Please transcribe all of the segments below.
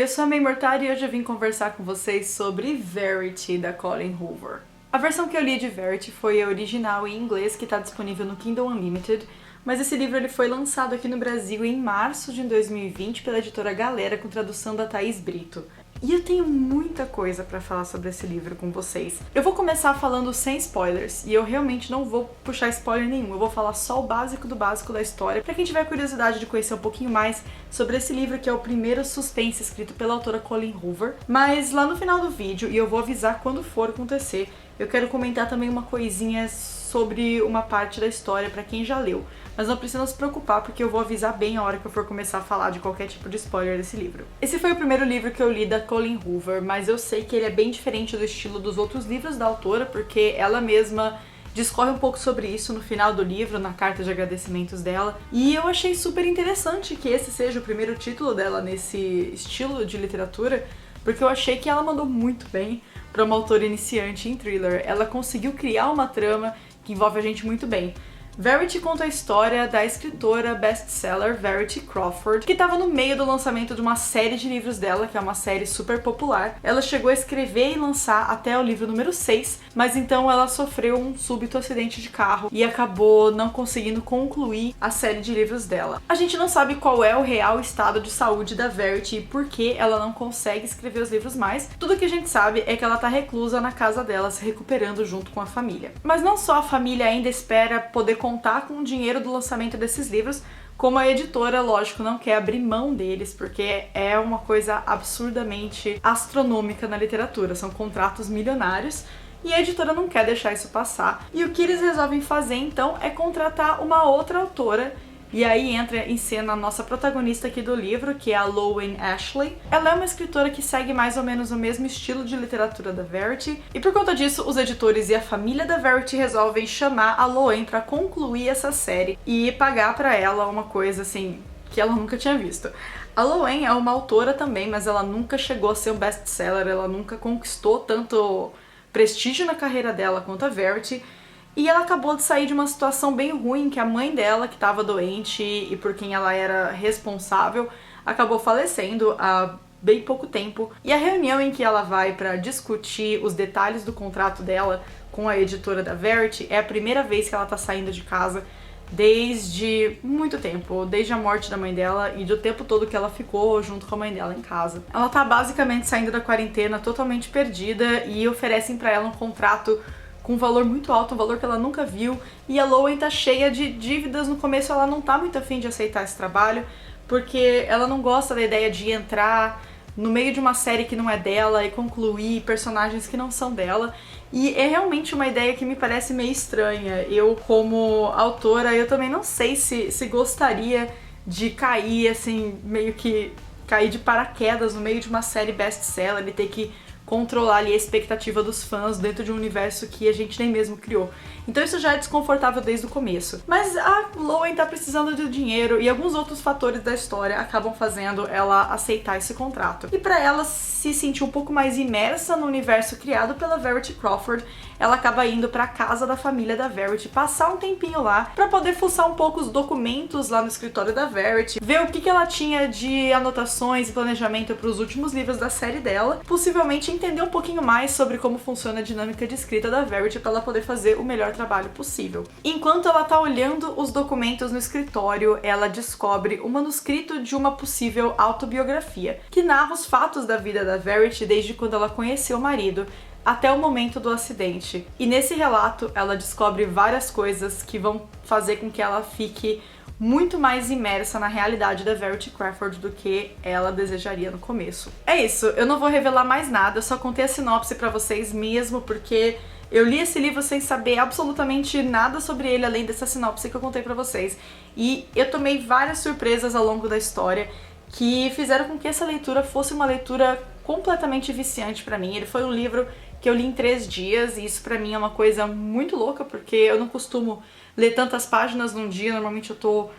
eu sou a May Mortari e hoje eu vim conversar com vocês sobre Verity, da Colleen Hoover. A versão que eu li de Verity foi a original em inglês, que está disponível no Kindle Unlimited, mas esse livro ele foi lançado aqui no Brasil em março de 2020 pela editora Galera, com tradução da Thaís Brito. E eu tenho muita coisa pra falar sobre esse livro com vocês. Eu vou começar falando sem spoilers, e eu realmente não vou puxar spoiler nenhum, eu vou falar só o básico do básico da história, pra quem tiver curiosidade de conhecer um pouquinho mais sobre esse livro, que é o primeiro suspense escrito pela autora Colleen Hoover. Mas lá no final do vídeo, e eu vou avisar quando for acontecer, eu quero comentar também uma coisinha sobre uma parte da história pra quem já leu. Mas não precisa se preocupar, porque eu vou avisar bem a hora que eu for começar a falar de qualquer tipo de spoiler desse livro. Esse foi o primeiro livro que eu li da Colleen Hoover, mas eu sei que ele é bem diferente do estilo dos outros livros da autora, porque ela mesma discorre um pouco sobre isso no final do livro, na carta de agradecimentos dela. E eu achei super interessante que esse seja o primeiro título dela nesse estilo de literatura, porque eu achei que ela mandou muito bem para uma autora iniciante em thriller. Ela conseguiu criar uma trama que envolve a gente muito bem. Verity conta a história da escritora best-seller Verity Crawford, que estava no meio do lançamento de uma série de livros dela, que é uma série super popular. Ela chegou a escrever e lançar até o livro número 6, mas então ela sofreu um súbito acidente de carro e acabou não conseguindo concluir a série de livros dela. A gente não sabe qual é o real estado de saúde da Verity e por que ela não consegue escrever os livros mais. Tudo que a gente sabe é que ela tá reclusa na casa dela, se recuperando junto com a família. Mas não só a família ainda espera poder contar com o dinheiro do lançamento desses livros, como a editora, lógico, não quer abrir mão deles, porque é uma coisa absurdamente astronômica na literatura, são contratos milionários, e a editora não quer deixar isso passar. E o que eles resolvem fazer, então, é contratar uma outra autora. E aí entra em cena a nossa protagonista aqui do livro, que é a Lowen Ashley. Ela é uma escritora que segue mais ou menos o mesmo estilo de literatura da Verity, e por conta disso, os editores e a família da Verity resolvem chamar a Lowen para concluir essa série e pagar para ela uma coisa assim que ela nunca tinha visto. A Lowen é uma autora também, mas ela nunca chegou a ser um best-seller, ela nunca conquistou tanto prestígio na carreira dela quanto a Verity. E ela acabou de sair de uma situação bem ruim, que a mãe dela, que estava doente e por quem ela era responsável, acabou falecendo há bem pouco tempo. E a reunião em que ela vai para discutir os detalhes do contrato dela com a editora da Verity é a primeira vez que ela tá saindo de casa desde muito tempo, desde a morte da mãe dela e do tempo todo que ela ficou junto com a mãe dela em casa. Ela tá basicamente saindo da quarentena totalmente perdida e oferecem para ela um contrato com um valor muito alto, um valor que ela nunca viu, e a Lowen tá cheia de dívidas. No começo ela não tá muito afim de aceitar esse trabalho, porque ela não gosta da ideia de entrar no meio de uma série que não é dela e concluir personagens que não são dela, e é realmente uma ideia que me parece meio estranha. Eu, como autora, eu também não sei se gostaria de cair, assim, meio que cair de paraquedas no meio de uma série best-seller e ter que controlar ali a expectativa dos fãs dentro de um universo que a gente nem mesmo criou. Então isso já é desconfortável desde o começo. Mas a Lowen tá precisando de dinheiro e alguns outros fatores da história acabam fazendo ela aceitar esse contrato. E pra ela se sentir um pouco mais imersa no universo criado pela Verity Crawford, ela acaba indo pra casa da família da Verity, passar um tempinho lá pra poder fuçar um pouco os documentos lá no escritório da Verity, ver o que ela tinha de anotações e planejamento pros últimos livros da série dela, possivelmente entender um pouquinho mais sobre como funciona a dinâmica de escrita da Verity para ela poder fazer o melhor trabalho possível. Enquanto ela tá olhando os documentos no escritório, ela descobre o manuscrito de uma possível autobiografia, que narra os fatos da vida da Verity desde quando ela conheceu o marido até o momento do acidente. E nesse relato, ela descobre várias coisas que vão fazer com que ela fique muito mais imersa na realidade da Verity Crawford do que ela desejaria no começo. É isso, eu não vou revelar mais nada, eu só contei a sinopse pra vocês mesmo, porque eu li esse livro sem saber absolutamente nada sobre ele, além dessa sinopse que eu contei pra vocês. E eu tomei várias surpresas ao longo da história que fizeram com que essa leitura fosse uma leitura completamente viciante pra mim. Ele foi um livro que eu li em 3 dias, e isso pra mim é uma coisa muito louca, porque eu não costumo ler tantas páginas num dia. Normalmente eu tô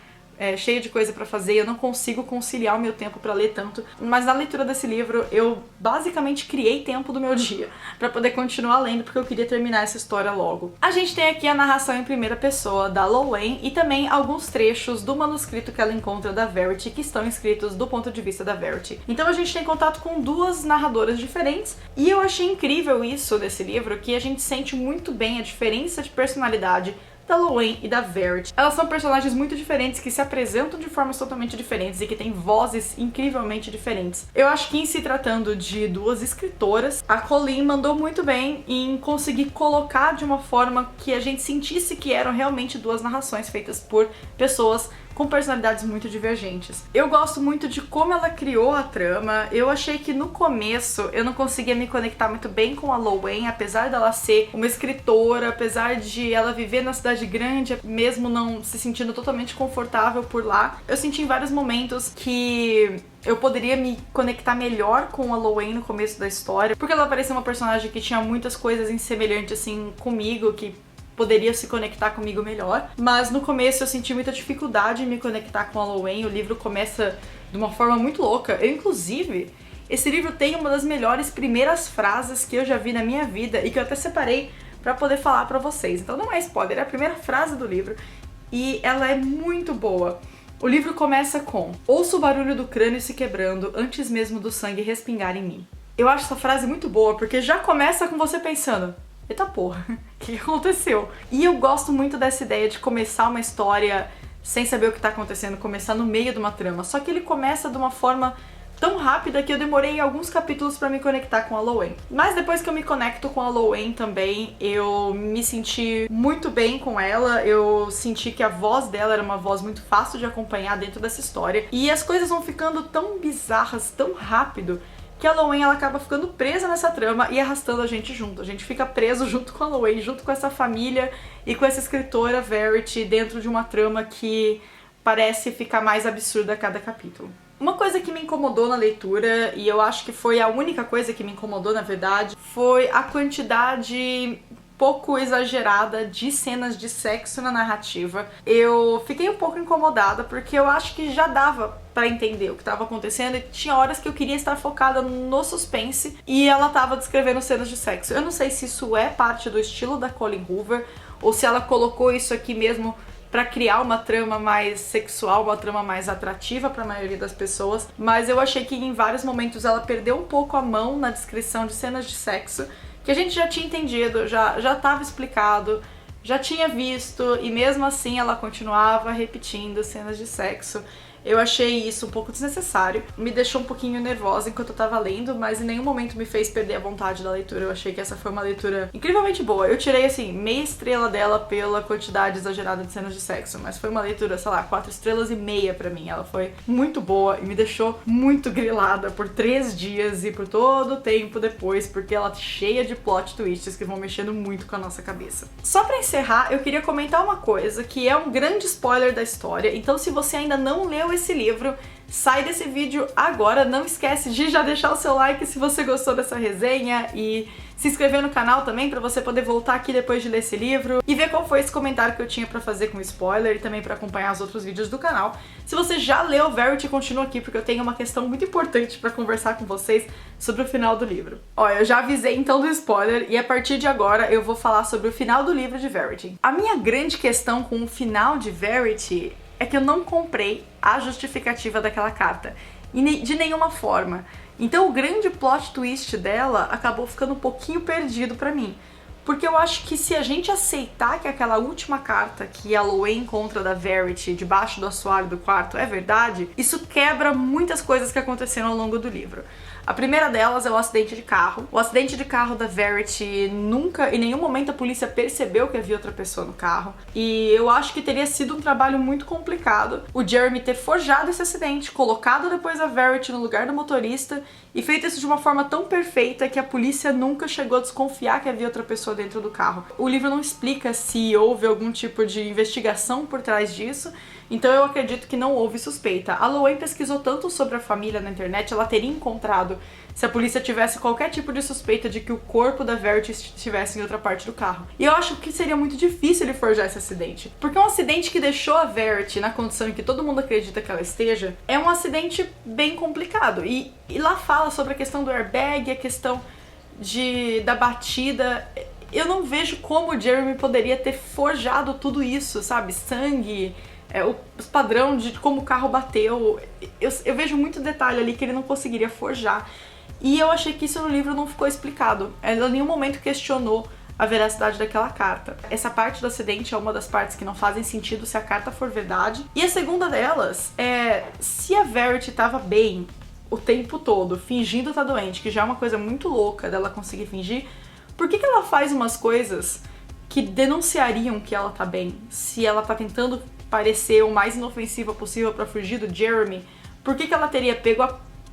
cheia de coisa pra fazer, eu não consigo conciliar o meu tempo pra ler tanto, mas na leitura desse livro eu basicamente criei tempo do meu dia pra poder continuar lendo, porque eu queria terminar essa história logo. A gente tem aqui a narração em primeira pessoa da Lo-Wen e também alguns trechos do manuscrito que ela encontra da Verity, que estão escritos do ponto de vista da Verity. Então a gente tem contato com duas narradoras diferentes, e eu achei incrível isso desse livro, que a gente sente muito bem a diferença de personalidade da Lo-Wen e da Verity. Elas são personagens muito diferentes, que se apresentam de formas totalmente diferentes e que têm vozes incrivelmente diferentes. Eu acho que, em se tratando de duas escritoras, a Colleen mandou muito bem em conseguir colocar de uma forma que a gente sentisse que eram realmente duas narrações feitas por pessoas com personalidades muito divergentes. Eu gosto muito de como ela criou a trama. Eu achei que no começo eu não conseguia me conectar muito bem com a Lo-Wen, apesar dela ser uma escritora, apesar de ela viver na cidade grande, mesmo não se sentindo totalmente confortável por lá. Eu senti em vários momentos que eu poderia me conectar melhor com a Lo-Wen no começo da história, porque ela parecia uma personagem que tinha muitas coisas em semelhante assim comigo, que poderia se conectar comigo melhor, mas no começo eu senti muita dificuldade em me conectar com a Lo-Wen. O livro começa de uma forma muito louca. Inclusive, esse livro tem uma das melhores primeiras frases que eu já vi na minha vida e que eu até separei pra poder falar pra vocês. Então não é spoiler, é a primeira frase do livro e ela é muito boa. O livro começa com: ouço o barulho do crânio se quebrando antes mesmo do sangue respingar em mim. Eu acho essa frase muito boa porque já começa com você pensando: eita porra, o que aconteceu? E eu gosto muito dessa ideia de começar uma história sem saber o que tá acontecendo, começar no meio de uma trama. Só que ele começa de uma forma tão rápida que eu demorei alguns capítulos pra me conectar com a Lo-Wen. Mas depois que eu me conecto com a Lo-Wen também, eu me senti muito bem com ela. Eu senti que a voz dela era uma voz muito fácil de acompanhar dentro dessa história. E as coisas vão ficando tão bizarras, tão rápido, que a Lo-Wen ela acaba ficando presa nessa trama e arrastando a gente junto. A gente fica preso junto com a Lo-Wen, junto com essa família e com essa escritora Verity dentro de uma trama que parece ficar mais absurda a cada capítulo. Uma coisa que me incomodou na leitura, e eu acho que foi a única coisa que me incomodou na verdade, foi a quantidade pouco exagerada de cenas de sexo na narrativa. Eu fiquei um pouco incomodada porque eu acho que já dava pra entender o que estava acontecendo e tinha horas que eu queria estar focada no suspense e ela tava descrevendo cenas de sexo. Eu não sei se isso é parte do estilo da Colleen Hoover ou se ela colocou isso aqui mesmo pra criar uma trama mais sexual, uma trama mais atrativa pra maioria das pessoas, mas eu achei que em vários momentos ela perdeu um pouco a mão na descrição de cenas de sexo, que a gente já tinha entendido, já tava explicado, já tinha visto, e mesmo assim ela continuava repetindo cenas de sexo. Eu achei isso um pouco desnecessário, me deixou um pouquinho nervosa enquanto eu tava lendo, mas em nenhum momento me fez perder a vontade da leitura. Eu achei que essa foi uma leitura incrivelmente boa. Eu tirei, assim, meia estrela dela pela quantidade exagerada de cenas de sexo, mas foi uma leitura, sei lá, 4 estrelas e meia pra mim. Ela foi muito boa e me deixou muito grilada por 3 dias e por todo o tempo depois, porque ela é cheia de plot twists que vão mexendo muito com a nossa cabeça. Só pra encerrar, eu queria comentar uma coisa, que é um grande spoiler da história, então se você ainda não leu esse livro, sai desse vídeo agora. Não esquece de já deixar o seu like se você gostou dessa resenha e se inscrever no canal também pra você poder voltar aqui depois de ler esse livro e ver qual foi esse comentário que eu tinha pra fazer com spoiler e também pra acompanhar os outros vídeos do canal. Se você já leu Verity, continua aqui porque eu tenho uma questão muito importante pra conversar com vocês sobre o final do livro. Ó, eu já avisei então do spoiler e a partir de agora eu vou falar sobre o final do livro de Verity. A minha grande questão com o final de Verity é que eu não comprei a justificativa daquela carta, de nenhuma forma. Então o grande plot twist dela acabou ficando um pouquinho perdido pra mim. Porque eu acho que se a gente aceitar que aquela última carta que a Lo-Wen encontra da Verity debaixo do assoalho do quarto é verdade, isso quebra muitas coisas que aconteceram ao longo do livro. A primeira delas é o acidente de carro. O acidente de carro da Verity, nunca, em nenhum momento a polícia percebeu que havia outra pessoa no carro. E eu acho que teria sido um trabalho muito complicado o Jeremy ter forjado esse acidente, colocado depois a Verity no lugar do motorista e feito isso de uma forma tão perfeita que a polícia nunca chegou a desconfiar que havia outra pessoa dentro do carro. O livro não explica se houve algum tipo de investigação por trás disso, Então eu acredito que não houve suspeita. A Lowen pesquisou tanto sobre a família na internet, ela teria encontrado se a polícia tivesse qualquer tipo de suspeita de que o corpo da Verity estivesse em outra parte do carro. E eu acho que seria muito difícil ele forjar esse acidente. Porque um acidente que deixou a Verity na condição em que todo mundo acredita que ela esteja, é um acidente bem complicado. E lá fala sobre a questão do airbag, a questão da batida. Eu não vejo como o Jeremy poderia ter forjado tudo isso, sabe? Sangue, o padrão de como o carro bateu. Eu vejo muito detalhe ali que ele não conseguiria forjar. E eu achei que isso no livro não ficou explicado. Ela em nenhum momento questionou a veracidade daquela carta. Essa parte do acidente é uma das partes que não fazem sentido se a carta for verdade. E a segunda delas é se a Verity estava bem o tempo todo, fingindo estar doente, que já é uma coisa muito louca dela conseguir fingir, por que ela faz umas coisas que denunciariam que ela tá bem? Se ela tá tentando parecer o mais inofensiva possível pra fugir do Jeremy, por que ela teria pego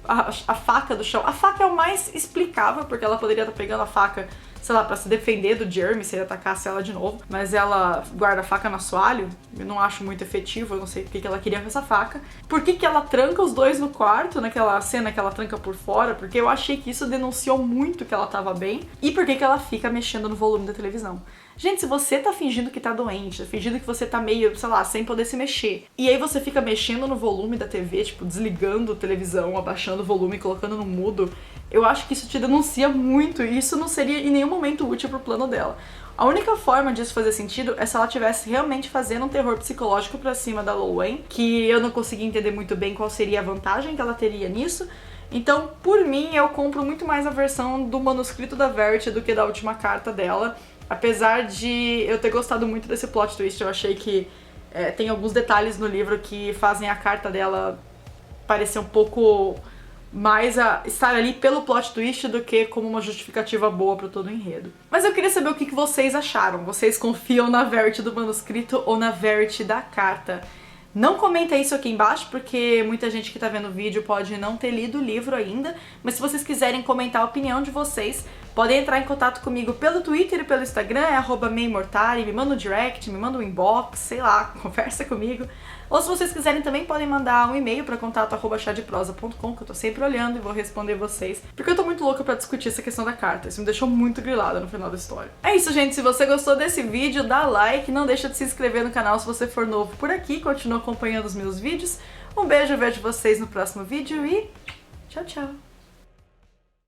a faca do chão? A faca é o mais explicável, porque ela poderia estar pegando a faca, sei lá, pra se defender do Jeremy se ele atacasse ela de novo, mas ela guarda a faca no assoalho. Eu não acho muito efetivo, eu não sei o que ela queria com essa faca. Por que ela tranca os dois no quarto, naquela cena que ela tranca por fora? Porque eu achei que isso denunciou muito que ela tava bem. E por que ela fica mexendo no volume da televisão? Gente, se você tá fingindo que tá doente, fingindo que você tá meio, sei lá, sem poder se mexer, e aí você fica mexendo no volume da TV, tipo, desligando a televisão, abaixando o volume, colocando no mudo, eu acho que isso te denuncia muito, e isso não seria em nenhum momento útil pro plano dela. A única forma disso fazer sentido é se ela estivesse realmente fazendo um terror psicológico pra cima da Lowen, que eu não consegui entender muito bem qual seria a vantagem que ela teria nisso. Então, por mim, eu compro muito mais a versão do manuscrito da Verity do que da última carta dela. Apesar de eu ter gostado muito desse plot twist, eu achei que tem alguns detalhes no livro que fazem a carta dela parecer um pouco mais a estar ali pelo plot twist do que como uma justificativa boa para todo o enredo. Mas eu queria saber o que vocês acharam. Vocês confiam na Verity do manuscrito ou na Verity da carta? Não comenta isso aqui embaixo, porque muita gente que tá vendo o vídeo pode não ter lido o livro ainda, mas se vocês quiserem comentar a opinião de vocês, podem entrar em contato comigo pelo Twitter e pelo Instagram, é @meimortari, me manda um direct, me manda um inbox, sei lá, conversa comigo. Ou se vocês quiserem também podem mandar um e-mail para contato@chadeprosa.com, que eu tô sempre olhando e vou responder vocês, porque eu tô muito louca pra discutir essa questão da carta, isso me deixou muito grilada no final da história. É isso, gente, se você gostou desse vídeo, dá like, não deixa de se inscrever no canal se você for novo por aqui, continua acompanhando os meus vídeos. Um beijo, eu vejo vocês no próximo vídeo e tchau, tchau!